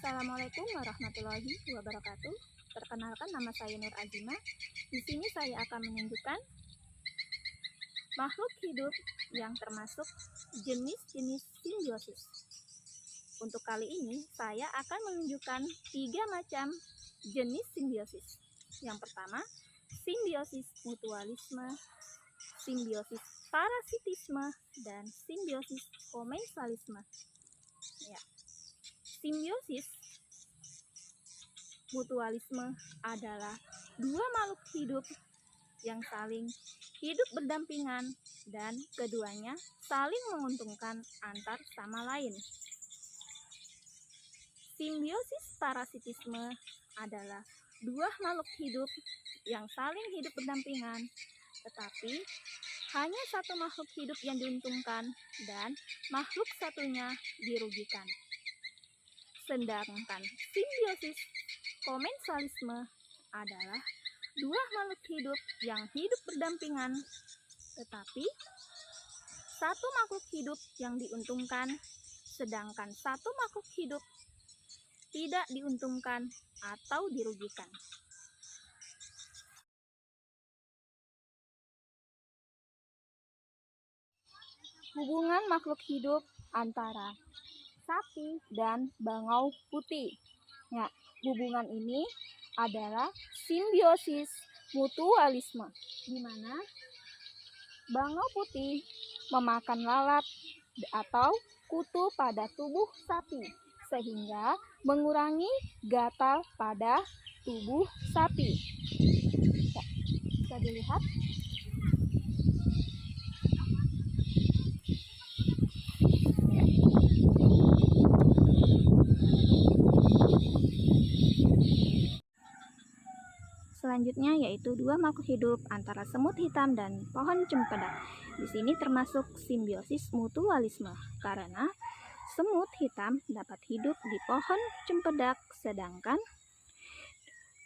Assalamualaikum warahmatullahi wabarakatuh. Perkenalkan, nama saya Nur Azima. Di sini saya akan menunjukkan makhluk hidup yang termasuk jenis-jenis simbiosis. Untuk kali ini saya akan menunjukkan 3 macam jenis simbiosis. Yang pertama, simbiosis mutualisme, simbiosis parasitisme, dan simbiosis komensalisme. Simbiosis mutualisme adalah dua makhluk hidup yang saling hidup berdampingan dan keduanya saling menguntungkan antar sama lain. Simbiosis parasitisme adalah dua makhluk hidup yang saling hidup berdampingan, tetapi hanya satu makhluk hidup yang diuntungkan dan makhluk satunya dirugikan. Sedangkan simbiosis komensalisme adalah dua makhluk hidup yang hidup berdampingan, tetapi satu makhluk hidup yang diuntungkan, sedangkan satu makhluk hidup tidak diuntungkan atau dirugikan. Hubungan makhluk hidup antara sapi dan bangau putih. Ya, hubungan ini adalah simbiosis mutualisme, di mana bangau putih memakan lalat atau kutu pada tubuh sapi, sehingga mengurangi gatal pada tubuh sapi. Ya, bisa dilihat. Selanjutnya yaitu dua makhluk hidup antara semut hitam dan pohon cempedak. Di sini termasuk simbiosis mutualisme karena semut hitam dapat hidup di pohon cempedak, sedangkan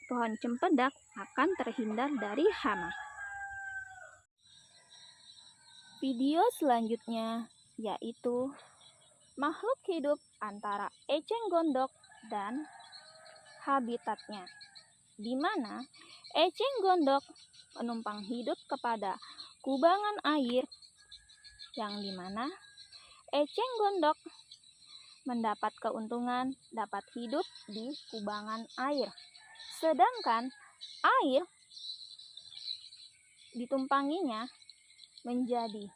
pohon cempedak akan terhindar dari hama. Video selanjutnya yaitu makhluk hidup antara eceng gondok dan habitatnya, di mana eceng gondok menumpang hidup kepada kubangan air, yang dimana eceng gondok mendapat keuntungan dapat hidup di kubangan air, sedangkan air ditumpanginya menjadi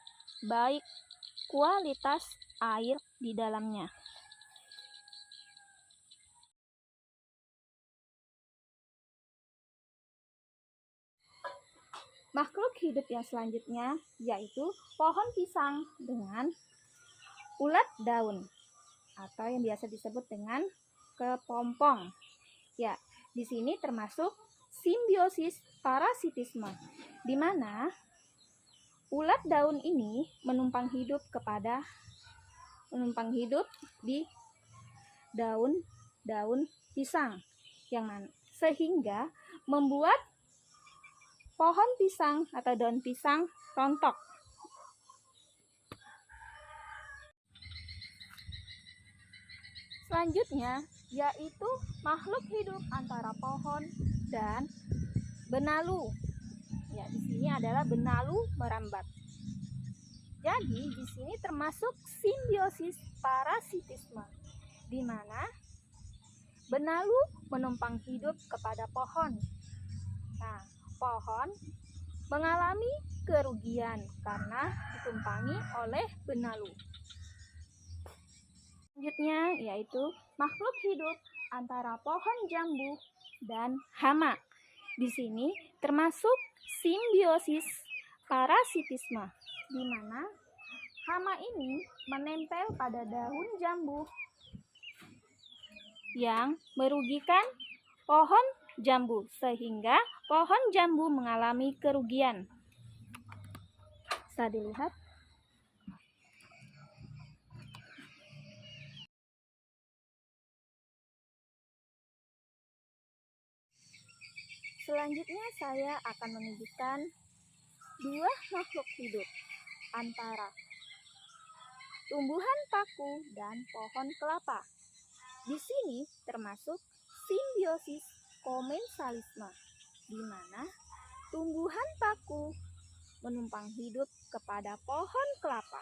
baik kualitas air di dalamnya. Makhluk hidup yang selanjutnya yaitu pohon pisang dengan ulat daun atau yang biasa disebut dengan kepompong. Ya, di sini termasuk simbiosis parasitisme, di mana ulat daun ini menumpang hidup di daun pisang, sehingga membuat pohon pisang atau daun pisang rontok. Selanjutnya yaitu makhluk hidup antara pohon dan benalu. Ya, di sini adalah benalu merambat. Jadi di sini termasuk simbiosis parasitisme, di mana benalu menumpang hidup kepada pohon. Nah, pohon mengalami kerugian karena ditumpangi oleh benalu. Selanjutnya yaitu makhluk hidup antara pohon jambu dan hama. Di sini termasuk simbiosis parasitisme, di mana hama ini menempel pada daun jambu yang merugikan pohon jambu, sehingga pohon jambu mengalami kerugian. Bisa dilihat. Selanjutnya saya akan menunjukkan dua makhluk hidup antara tumbuhan paku dan pohon kelapa, Di sini termasuk simbiosis komensalisme, di mana tumbuhan paku menumpang hidup kepada pohon kelapa,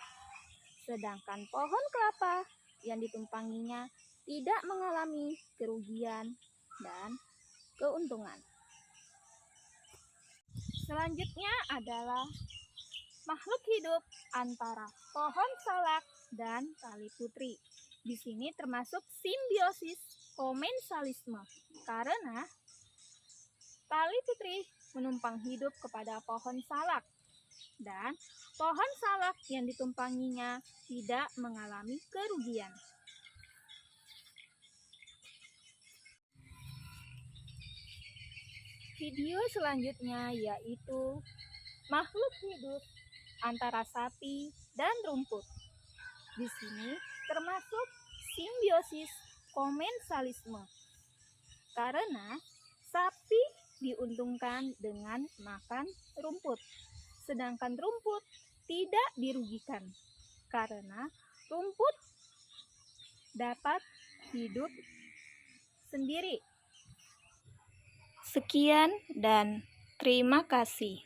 sedangkan pohon kelapa yang ditumpanginya tidak mengalami kerugian dan keuntungan. Selanjutnya adalah makhluk hidup antara pohon salak dan tali putri. Di sini termasuk simbiosis komensalisme, karena tali putri menumpang hidup kepada pohon salak, dan pohon salak yang ditumpanginya tidak mengalami kerugian. Video selanjutnya yaitu makhluk hidup antara sapi dan rumput. Di sini termasuk simbiosis komensalisme, karena sapi diuntungkan dengan makan rumput, sedangkan rumput tidak dirugikan karena rumput dapat hidup sendiri. Sekian dan terima kasih.